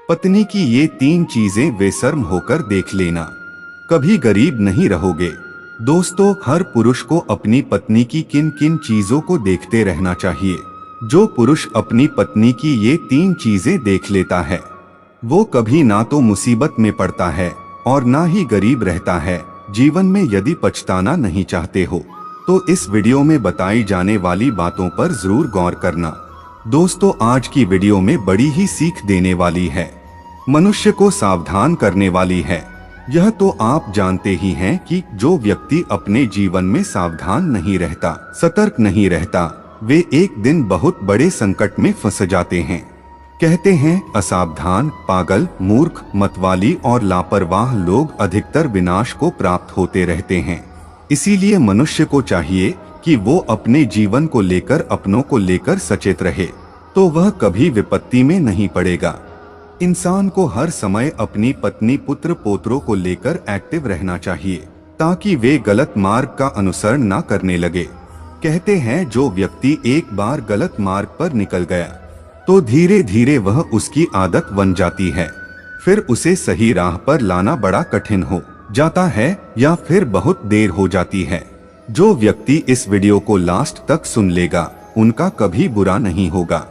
पत्नी की ये 3 चीजें बेशर्म होकर देख लेना, कभी गरीब नहीं रहोगे। दोस्तों, हर पुरुष को अपनी पत्नी की किन किन चीजों को देखते रहना चाहिए। जो पुरुष अपनी पत्नी की ये 3 चीजें देख लेता है, वो कभी ना तो मुसीबत में पड़ता है और ना ही गरीब रहता है। जीवन में यदि पछताना नहीं चाहते हो तो इस वीडियो में बताई जाने वाली बातों पर जरूर गौर करना। दोस्तों, आज की वीडियो में बड़ी ही सीख देने वाली है, मनुष्य को सावधान करने वाली है। यह तो आप जानते ही हैं कि जो व्यक्ति अपने जीवन में सावधान नहीं रहता, सतर्क नहीं रहता, वे एक दिन बहुत बड़े संकट में फंस जाते हैं। कहते हैं, असावधान, पागल, मूर्ख, मतवाली और लापरवाह लोग अधिकतर विनाश को प्राप्त होते रहते हैं। इसीलिए मनुष्य को चाहिए कि वो अपने जीवन को लेकर, अपनों को लेकर सचेत रहे, तो वह कभी विपत्ति में नहीं पड़ेगा। इंसान को हर समय अपनी पत्नी, पुत्र, पोत्रों को लेकर एक्टिव रहना चाहिए ताकि वे गलत मार्ग का अनुसरण ना करने लगे। कहते हैं, जो व्यक्ति एक बार गलत मार्ग पर निकल गया तो धीरे धीरे वह उसकी आदत बन जाती है। फिर उसे सही राह पर लाना बड़ा कठिन हो जाता है या फिर बहुत देर हो जाती है। जो व्यक्ति इस वीडियो को लास्ट तक सुन लेगा, उनका कभी बुरा नहीं होगा,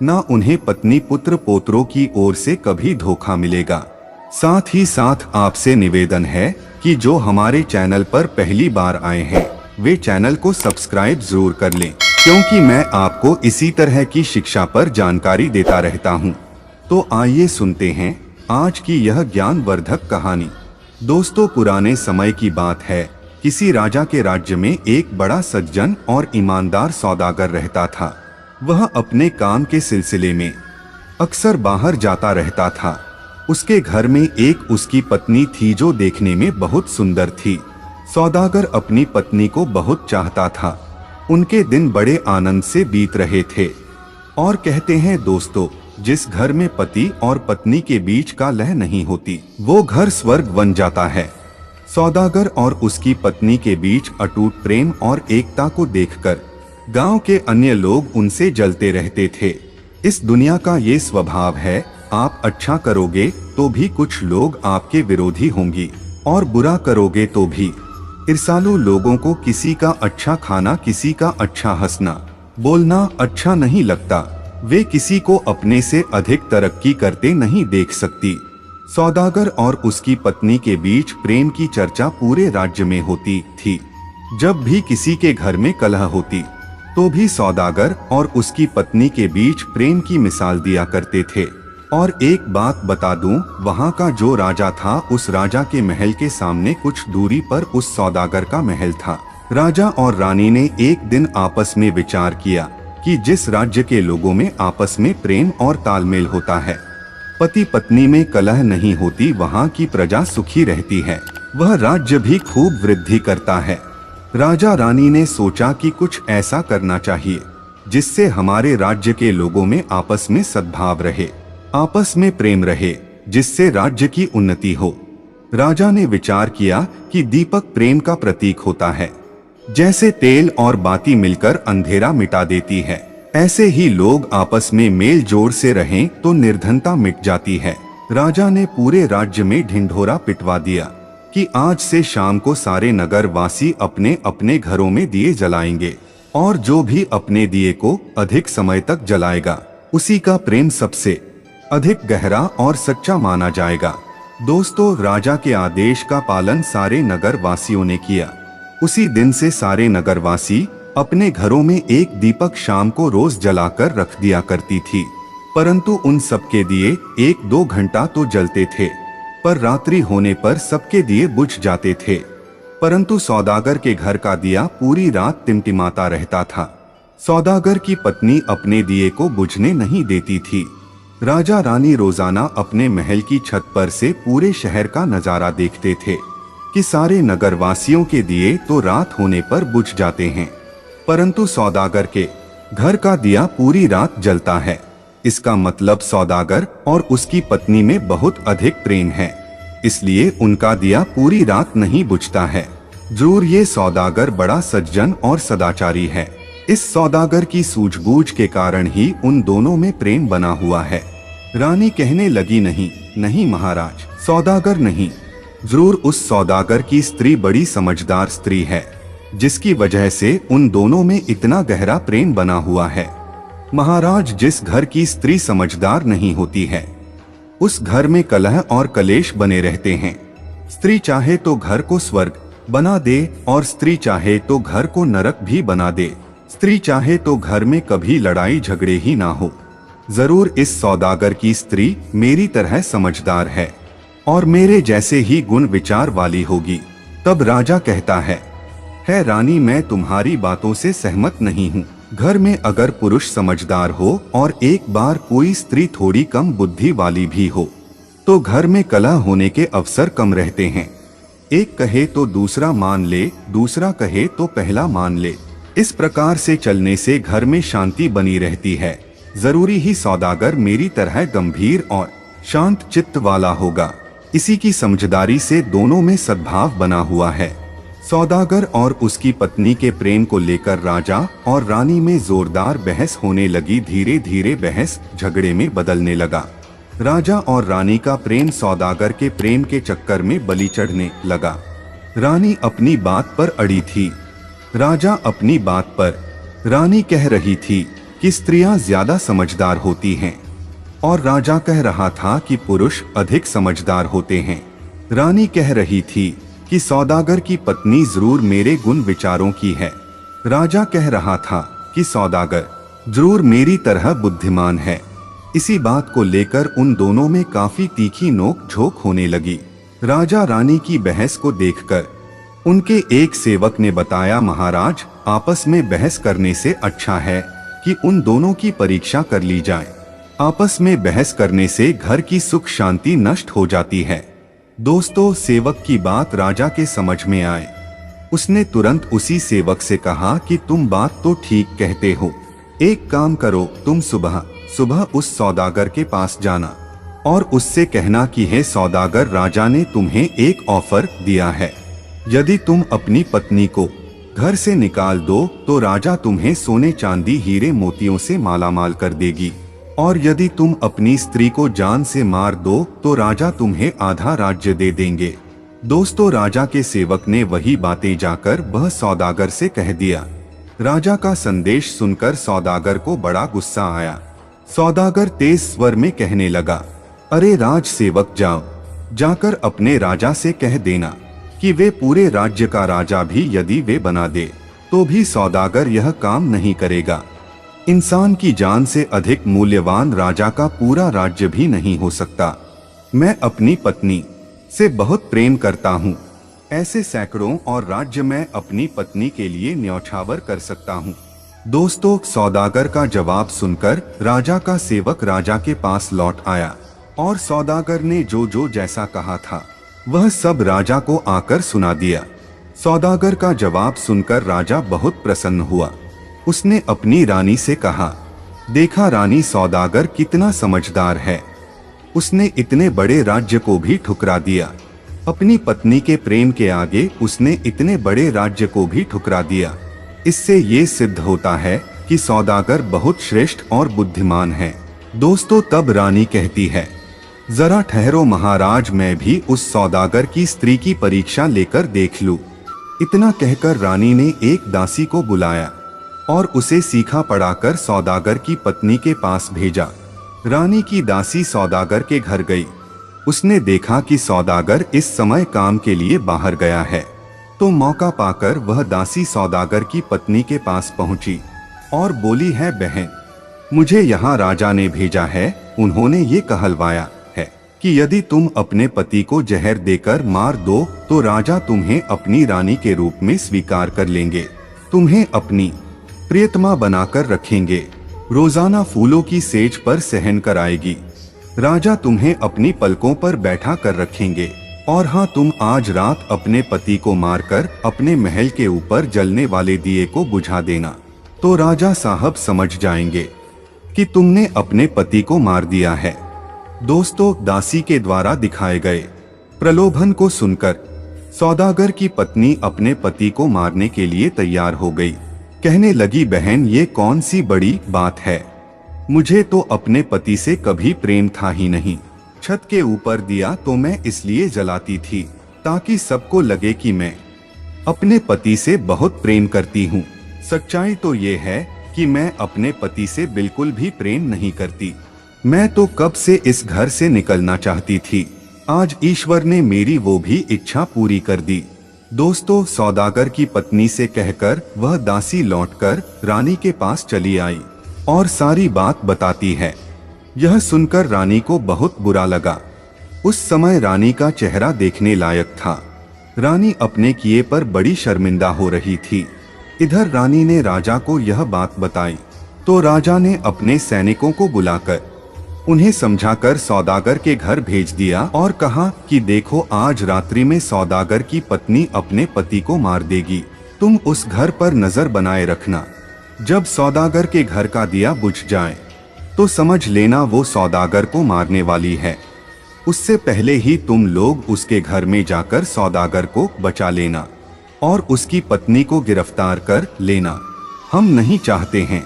ना उन्हें पत्नी, पुत्र, पोत्रों की ओर से कभी धोखा मिलेगा। साथ ही साथ आपसे निवेदन है कि जो हमारे चैनल पर पहली बार आए हैं, वे चैनल को सब्सक्राइब जरूर कर लें, क्योंकि मैं आपको इसी तरह की शिक्षा पर जानकारी देता रहता हूँ। तो आइए सुनते हैं आज की यह ज्ञानवर्धक कहानी। दोस्तों, पुराने समय की बात है। किसी राजा के राज्य में एक बड़ा सज्जन और ईमानदार सौदागर रहता था। वह अपने काम के सिलसिले में अक्सर बाहर जाता रहता था। उसके घर में एक उसकी पत्नी थी जो देखने में बहुत सुंदर थी। सौदागर अपनी पत्नी को बहुत चाहता था। उनके दिन बड़े आनंद से बीत रहे थे। और कहते हैं दोस्तों, जिस घर में पति और पत्नी के बीच का लह नहीं होती, वो घर स्वर्ग बन जाता है। सौदागर और उसकी पत्नी के बीच अटूट प्रेम और एकता को देखकर गांव के अन्य लोग उनसे जलते रहते थे। इस दुनिया का ये स्वभाव है, आप अच्छा करोगे तो भी कुछ लोग आपके विरोधी होंगी और बुरा करोगे तो भी। ईर्ष्यालु लोगों को किसी का अच्छा खाना, किसी का अच्छा हंसना, बोलना अच्छा नहीं लगता। वे किसी को अपने से अधिक तरक्की करते नहीं देख सकती। सौदागर और उसकी पत्नी के बीच प्रेम की चर्चा पूरे राज्य में होती थी। जब भी किसी के घर में कलह होती तो भी सौदागर और उसकी पत्नी के बीच प्रेम की मिसाल दिया करते थे। और एक बात बता दूं, वहां का जो राजा था, उस राजा के महल के सामने कुछ दूरी पर उस सौदागर का महल था। राजा और रानी ने एक दिन आपस में विचार किया कि जिस राज्य के लोगों में आपस में प्रेम और तालमेल होता है, पति पत्नी में कलह नहीं होती, वहां की प्रजा सुखी रहती है, वह राज्य भी खूब वृद्धि करता है। राजा रानी ने सोचा कि कुछ ऐसा करना चाहिए जिससे हमारे राज्य के लोगों में आपस में सद्भाव रहे, आपस में प्रेम रहे, जिससे राज्य की उन्नति हो। राजा ने विचार किया कि दीपक प्रेम का प्रतीक होता है। जैसे तेल और बाती मिलकर अंधेरा मिटा देती है, ऐसे ही लोग आपस में मेल जोड़ से रहें तो निर्धनता मिट जाती है। राजा ने पूरे राज्य में ढिंढोरा पिटवा दिया कि आज से शाम को सारे नगर वासी अपने अपने घरों में दिए जलाएंगे और जो भी अपने दिए को अधिक समय तक जलाएगा, उसी का प्रेम सबसे अधिक गहरा और सच्चा माना जाएगा। दोस्तों, राजा के आदेश का पालन सारे नगर वासियों ने किया। उसी दिन से सारे नगरवासी अपने घरों में एक दीपक शाम को रोज जलाकर रख दिया करती थी। परंतु उन सबके दिए 1-2 घंटा तो जलते थे, पर रात्रि होने पर सबके दिए बुझ जाते थे। परंतु सौदागर के घर का दिया पूरी रात टिमटिमाता रहता था। सौदागर की पत्नी अपने दिए को बुझने नहीं देती थी। राजा रानी रोजाना अपने महल की छत पर से पूरे शहर का नजारा देखते थे कि सारे नगरवासियों के दिए तो रात होने पर बुझ जाते हैं, परंतु सौदागर के घर का दिया पूरी रात जलता है। इसका मतलब सौदागर और उसकी पत्नी में बहुत अधिक प्रेम है, इसलिए उनका दिया पूरी रात नहीं बुझता है। जरूर ये सौदागर बड़ा सज्जन और सदाचारी है। इस सौदागर की सूझबूझ के कारण ही उन दोनों में प्रेम बना हुआ है। रानी कहने लगी, नहीं नहीं महाराज, सौदागर नहीं। जरूर उस सौदागर की स्त्री बड़ी समझदार स्त्री है, जिसकी वजह से उन दोनों में इतना गहरा प्रेम बना हुआ है। महाराज, जिस घर की स्त्री समझदार नहीं होती है, उस घर में कलह और कलेश बने रहते हैं। स्त्री चाहे तो घर को स्वर्ग बना दे और स्त्री चाहे तो घर को नरक भी बना दे। स्त्री चाहे तो घर में कभी लड़ाई झगड़े ही ना हो। जरूर इस सौदागर की स्त्री मेरी तरह समझदार है और मेरे जैसे ही गुण विचार वाली होगी। तब राजा कहता है रानी, मैं तुम्हारी बातों से सहमत नहीं हूँ। घर में अगर पुरुष समझदार हो और एक बार कोई स्त्री थोड़ी कम बुद्धि वाली भी हो, तो घर में कलह होने के अवसर कम रहते हैं। एक कहे तो दूसरा मान ले, दूसरा कहे तो पहला मान ले। इस प्रकार से चलने से घर में शांति बनी रहती है। जरूरी ही सौदागर मेरी तरह गंभीर और शांत चित्त वाला होगा। इसी की समझदारी से दोनों में सद्भाव बना हुआ है। सौदागर और उसकी पत्नी के प्रेम को लेकर राजा और रानी में जोरदार बहस होने लगी। धीरे धीरे बहस झगड़े में बदलने लगा। राजा और रानी का प्रेम सौदागर के प्रेम के चक्कर में बलि चढ़ने लगा। रानी अपनी बात पर अड़ी थी, राजा अपनी बात पर। रानी कह रही थी कि स्त्रियां ज्यादा समझदार होती हैं और राजा कह रहा था कि पुरुष अधिक समझदार होते हैं। रानी कह रही थी कि सौदागर की पत्नी जरूर मेरे गुण विचारों की है। राजा कह रहा था कि सौदागर जरूर मेरी तरह बुद्धिमान है। इसी बात को लेकर उन दोनों में काफी तीखी नोक झोंक होने लगी। राजा रानी की बहस को देखकर उनके एक सेवक ने बताया, महाराज, आपस में बहस करने से अच्छा है कि उन दोनों की परीक्षा कर ली जाए। आपस में बहस करने से घर की सुख शांति नष्ट हो जाती है। दोस्तों, सेवक की बात राजा के समझ में आए। उसने तुरंत उसी सेवक से कहा कि तुम बात तो ठीक कहते हो। एक काम करो, तुम सुबह सुबह उस सौदागर के पास जाना और उससे कहना कि हे सौदागर, राजा ने तुम्हें एक ऑफर दिया है। यदि तुम अपनी पत्नी को घर से निकाल दो तो राजा तुम्हें सोने चांदी हीरे मोतियों से मालामाल कर देगी, और यदि तुम अपनी स्त्री को जान से मार दो तो राजा तुम्हें आधा राज्य दे देंगे। दोस्तों, राजा के सेवक ने वही बातें जाकर वह सौदागर से कह दिया। राजा का संदेश सुनकर सौदागर को बड़ा गुस्सा आया। सौदागर तेज स्वर में कहने लगा, अरे राज सेवक, जाओ जाकर अपने राजा से कह देना कि वे पूरे राज्य का राजा भी यदि वे बना दे तो भी सौदागर यह काम नहीं करेगा। इंसान की जान से अधिक मूल्यवान राजा का पूरा राज्य भी नहीं हो सकता। मैं अपनी पत्नी से बहुत प्रेम करता हूँ। ऐसे सैकड़ों और राज्य मैं अपनी पत्नी के लिए न्यौछावर कर सकता हूँ। दोस्तों, सौदागर का जवाब सुनकर राजा का सेवक राजा के पास लौट आया और सौदागर ने जो जो जैसा कहा था वह सब राजा को आकर सुना दिया। सौदागर का जवाब सुनकर राजा बहुत प्रसन्न हुआ। उसने अपनी रानी से कहा, देखा रानी, सौदागर कितना समझदार है। उसने इतने बड़े राज्य को भी ठुकरा दिया। अपनी पत्नी के प्रेम के आगे उसने इतने बड़े राज्य को भी ठुकरा दिया। इससे ये सिद्ध होता है कि सौदागर बहुत श्रेष्ठ और बुद्धिमान है। दोस्तों, तब रानी कहती है, जरा ठहरो महाराज, मैं भी उस सौदागर की स्त्री की परीक्षा लेकर देख लूं। इतना कहकर रानी ने एक दासी को बुलाया और उसे सीखा पढ़ाकर सौदागर की पत्नी के पास भेजा। रानी की दासी सौदागर के घर गई। उसने देखा कि सौदागर इस समय काम के लिए बाहर गया है, तो मौका पाकर वह दासी सौदागर की पत्नी के पास पहुंची और बोली, है बहन, मुझे यहाँ राजा ने भेजा है। उन्होंने ये कहलवाया है कि यदि तुम अपने पति को जहर देकर मार दो तो राजा तुम्हें अपनी रानी के रूप में स्वीकार कर लेंगे, तुम्हें अपनी प्रियतमा बनाकर रखेंगे, रोजाना फूलों की सेज पर सहन कराएगी, राजा तुम्हें अपनी पलकों पर बैठा कर रखेंगे, और हाँ, तुम आज रात अपने पति को मारकर अपने महल के ऊपर जलने वाले दिए को बुझा देना, तो राजा साहब समझ जाएंगे कि तुमने अपने पति को मार दिया है। दोस्तों, दासी के द्वारा दिखाए गए प्रलोभन को सुनकर सौदागर की पत्नी अपने पति को मारने के लिए तैयार हो गई। कहने लगी, बहन, ये कौन सी बड़ी बात है? मुझे तो अपने पति से कभी प्रेम था ही नहीं। छत के ऊपर दिया तो मैं इसलिए जलाती थी ताकि सबको लगे कि मैं अपने पति से बहुत प्रेम करती हूँ। सच्चाई तो ये है कि मैं अपने पति से बिल्कुल भी प्रेम नहीं करती। मैं तो कब से इस घर से निकलना चाहती थी। आज ईश्वर ने मेरी वो भी इच्छा पूरी कर दी। दोस्तों, सौदागर की पत्नी से कहकर वह दासी लौटकर रानी के पास चली आई और सारी बात बताती है। यह सुनकर रानी को बहुत बुरा लगा। उस समय रानी का चेहरा देखने लायक था। रानी अपने किए पर बड़ी शर्मिंदा हो रही थी। इधर रानी ने राजा को यह बात बताई तो राजा ने अपने सैनिकों को बुलाकर उन्हें समझाकर सौदागर के घर भेज दिया और कहा कि देखो, आज रात्रि में सौदागर की पत्नी अपने पति को मार देगी। तुम उस घर पर नजर बनाए रखना। जब सौदागर के घर का दिया बुझ जाए तो समझ लेना वो सौदागर को मारने वाली है। उससे पहले ही तुम लोग उसके घर में जाकर सौदागर को बचा लेना और उसकी पत्नी को गिरफ्तार कर लेना। हम नहीं चाहते हैं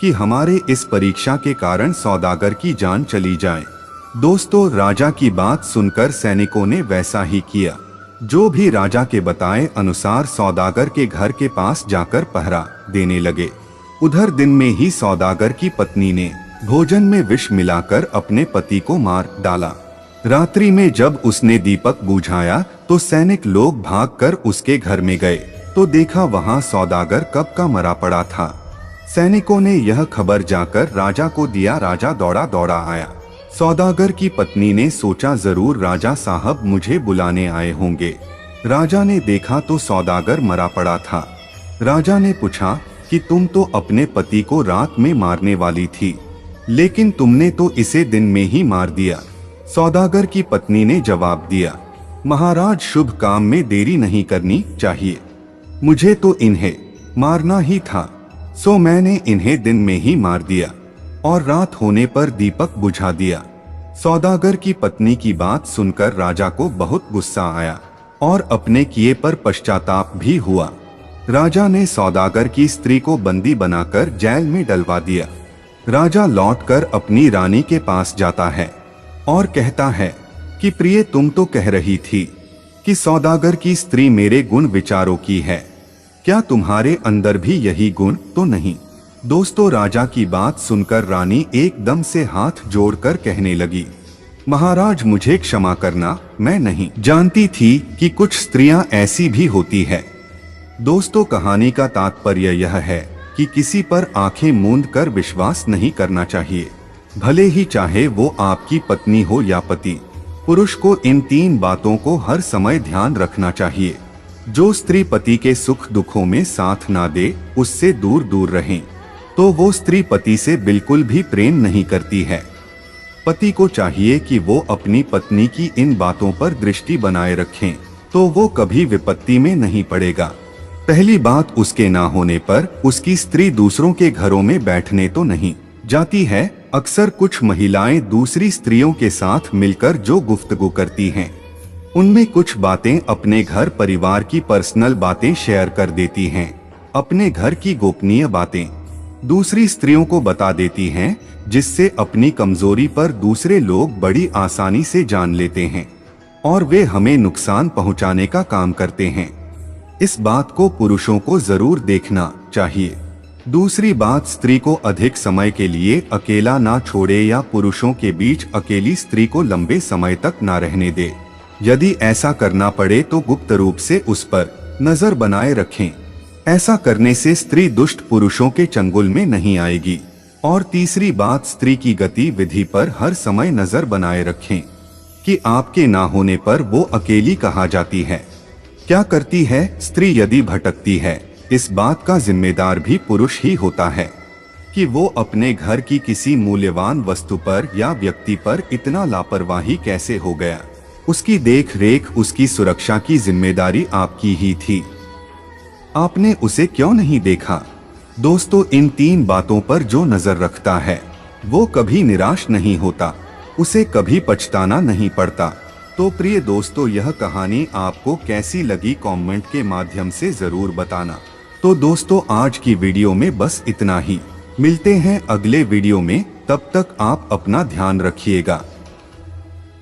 कि हमारे इस परीक्षा के कारण सौदागर की जान चली जाए। दोस्तों, राजा की बात सुनकर सैनिकों ने वैसा ही किया। जो भी राजा के बताए अनुसार सौदागर के घर के पास जाकर पहरा देने लगे। उधर दिन में ही सौदागर की पत्नी ने भोजन में विष मिलाकर अपने पति को मार डाला। रात्रि में जब उसने दीपक बुझाया तो सैनिक लोग भागकर उसके घर में गए तो देखा वहां सौदागर कब का मरा पड़ा था। सैनिकों ने यह खबर जाकर राजा को दिया। राजा दौड़ा दौड़ा आया। सौदागर की पत्नी ने सोचा जरूर राजा साहब मुझे बुलाने आए होंगे। राजा ने देखा तो सौदागर मरा पड़ा था। राजा ने पूछा कि तुम तो अपने पति को रात में मारने वाली थी, लेकिन तुमने तो इसे दिन में ही मार दिया। सौदागर की पत्नी ने जवाब दिया, महाराज, शुभ काम में देरी नहीं करनी चाहिए। मुझे तो इन्हें मारना ही था, सो मैंने इन्हें दिन में ही मार दिया और रात होने पर दीपक बुझा दिया। सौदागर की पत्नी की बात सुनकर राजा को बहुत गुस्सा आया और अपने किए पर पश्चाताप भी हुआ। राजा ने सौदागर की स्त्री को बंदी बनाकर जेल में डलवा दिया। राजा लौटकर अपनी रानी के पास जाता है और कहता है कि प्रिय, तुम तो कह रही थी कि सौदागर की स्त्री मेरे गुण विचारों की है, क्या तुम्हारे अंदर भी यही गुण तो नहीं? दोस्तों, राजा की बात सुनकर रानी एकदम से हाथ जोड़कर कहने लगी, महाराज, मुझे क्षमा करना, मैं नहीं जानती थी कि कुछ स्त्रियां ऐसी भी होती है। दोस्तों, कहानी का तात्पर्य यह है कि किसी पर आंखें मूंद कर विश्वास नहीं करना चाहिए, भले ही चाहे वो आपकी पत्नी हो या पति। पुरुष को इन 3 बातों को हर समय ध्यान रखना चाहिए। जो स्त्री पति के सुख दुखों में साथ ना दे, उससे दूर दूर रहें, तो वो स्त्री पति से बिल्कुल भी प्रेम नहीं करती है। पति को चाहिए कि वो अपनी पत्नी की इन बातों पर दृष्टि बनाए रखें, तो वो कभी विपत्ति में नहीं पड़ेगा। पहली बात, उसके ना होने पर उसकी स्त्री दूसरों के घरों में बैठने तो नहीं जाती है। अक्सर कुछ महिलाएं दूसरी स्त्रियों के साथ मिलकर जो गुफ्तगू करती हैं, उनमें कुछ बातें अपने घर परिवार की पर्सनल बातें शेयर कर देती हैं। अपने घर की गोपनीय बातें दूसरी स्त्रियों को बता देती हैं, जिससे अपनी कमजोरी पर दूसरे लोग बड़ी आसानी से जान लेते हैं और वे हमें नुकसान पहुंचाने का काम करते हैं। इस बात को पुरुषों को जरूर देखना चाहिए। दूसरी बात, स्त्री को अधिक समय के लिए अकेला ना छोड़े या पुरुषों के बीच अकेली स्त्री को लंबे समय तक ना रहने दे। यदि ऐसा करना पड़े तो गुप्त रूप से उस पर नजर बनाए रखें। ऐसा करने से स्त्री दुष्ट पुरुषों के चंगुल में नहीं आएगी। और तीसरी बात, स्त्री की गतिविधि पर हर समय नजर बनाए रखें कि आपके ना होने पर वो अकेली कहा जाती है। क्या करती है स्त्री यदि भटकती है, इस बात का जिम्मेदार भी पुरुष ही होता है कि वो अपने घर की किसी मूल्यवान वस्तु पर या व्यक्ति पर इतना लापरवाही कैसे हो गया। उसकी देख रेख, उसकी सुरक्षा की जिम्मेदारी आपकी ही थी। आपने उसे क्यों नहीं देखा? दोस्तों, इन 3 बातों पर जो नजर रखता है वो कभी निराश नहीं होता, उसे कभी पछताना नहीं पड़ता। तो प्रिय दोस्तों, यह कहानी आपको कैसी लगी कमेंट के माध्यम से जरूर बताना। तो दोस्तों, आज की वीडियो में बस इतना ही। मिलते हैं अगले वीडियो में, तब तक आप अपना ध्यान रखिएगा।